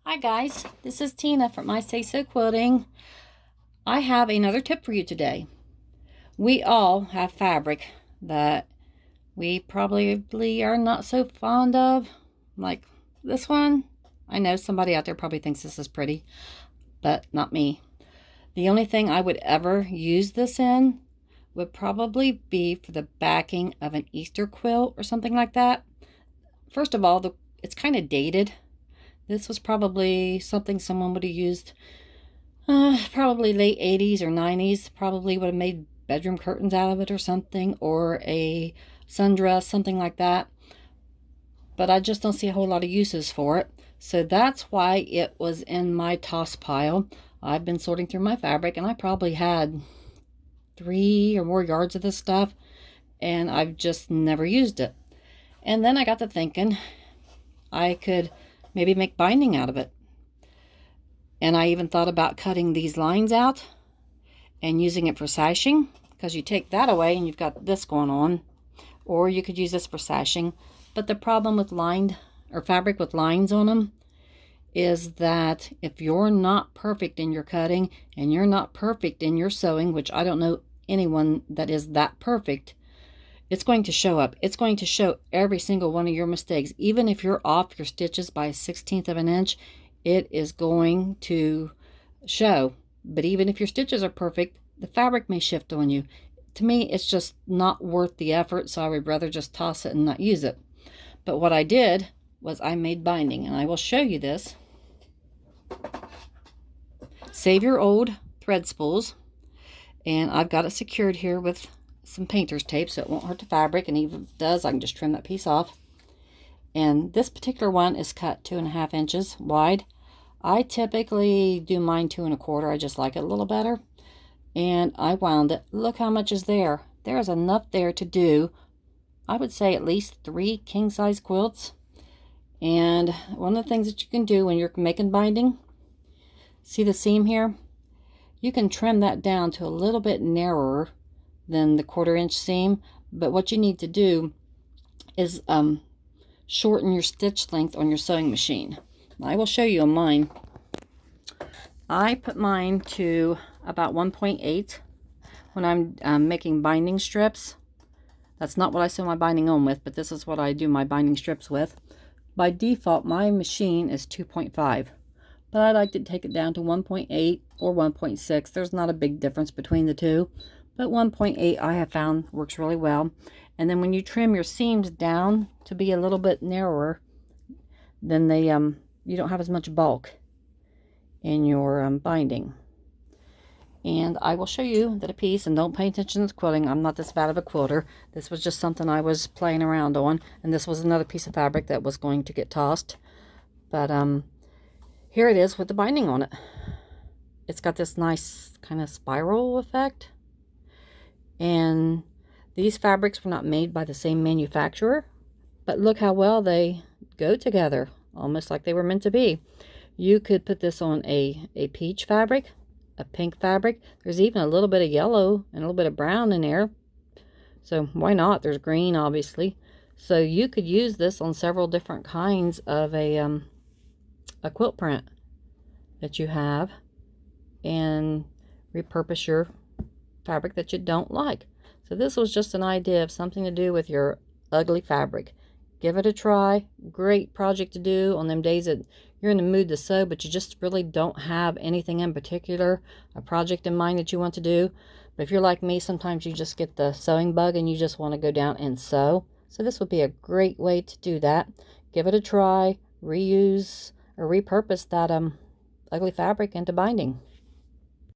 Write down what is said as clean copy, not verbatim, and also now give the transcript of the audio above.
Hi guys, this is Tina from I Say So Quilting. I have another tip for you today. We all have fabric that we probably are not so fond of, like this one. I know somebody out there probably thinks this is pretty, but not me. The only thing I would ever use this in would probably be for the backing of an Easter quilt or something like that. First of all, it's kind of dated. This was probably something someone would have used probably late 80s or 90s. Probably would have made bedroom curtains out of it or something, or a sundress, something like that. But I just don't see a whole lot of uses for it. So that's why it was in my toss pile. I've been sorting through my fabric, and I probably had 3 or more yards of this stuff, and I've just never used it. And then I got to thinking I could maybe make binding out of it. And I even thought about cutting these lines out and using it for sashing, because you take that away and you've got this going on. Or you could use this for sashing. But the problem with lined or fabric with lines on them is that if you're not perfect in your cutting and you're not perfect in your sewing, which I don't know anyone that is that perfect, it's going to show up. It's going to show every single one of your mistakes. Even if you're off your stitches by a 1/16 of an inch, it is going to show. But even if your stitches are perfect, the fabric may shift on you. To me, it's just not worth the effort, so I would rather just toss it and not use it. But what I did was I made binding, and I will show you this. Save your old thread spools, and I've got it secured here with some painter's tape so it won't hurt the fabric, and even if it does, I can just trim that piece off. And this particular one is cut 2.5 inches wide. I typically do mine 2 1/4. I just like it a little better. And I wound it. Look how much is there. There is enough there to do, I would say, at least 3 king-size quilts. And one of the things that you can do when you're making binding, see the seam here? You can trim that down to a little bit narrower than the 1/4 inch seam. But what you need to do is shorten your stitch length on your sewing machine. I will show you on mine. I put mine to about 1.8 when I'm making binding strips. That's not what I sew my binding on with, but this is what I do my binding strips with. By default, my machine is 2.5, but I like to take it down to 1.8 or 1.6. There's not a big difference between the two, but 1.8 I have found works really well. And then when you trim your seams down to be a little bit narrower, then you don't have as much bulk in your binding. And I will show you that a piece, and don't pay attention to the quilting. I'm not this bad of a quilter. This was just something I was playing around on, and this was another piece of fabric that was going to get tossed. But here it is with the binding on it. It's got this nice kind of spiral effect. And these fabrics were not made by the same manufacturer, but look how well they go together, almost like they were meant to be. You could put this on a peach fabric, a pink fabric. There's even a little bit of yellow and a little bit of brown in there. So why not? There's green, obviously. So you could use this on several different kinds of a quilt print that you have and repurpose your fabric that you don't like. So this was just an idea of something to do with your ugly fabric. Give it a try. Great project to do on them days that you're in the mood to sew, but you just really don't have anything in particular, a project in mind that you want to do. But if you're like me, sometimes you just get the sewing bug and you just want to go down and sew. So this would be a great way to do that. Give it a try. Reuse or repurpose that ugly fabric into binding.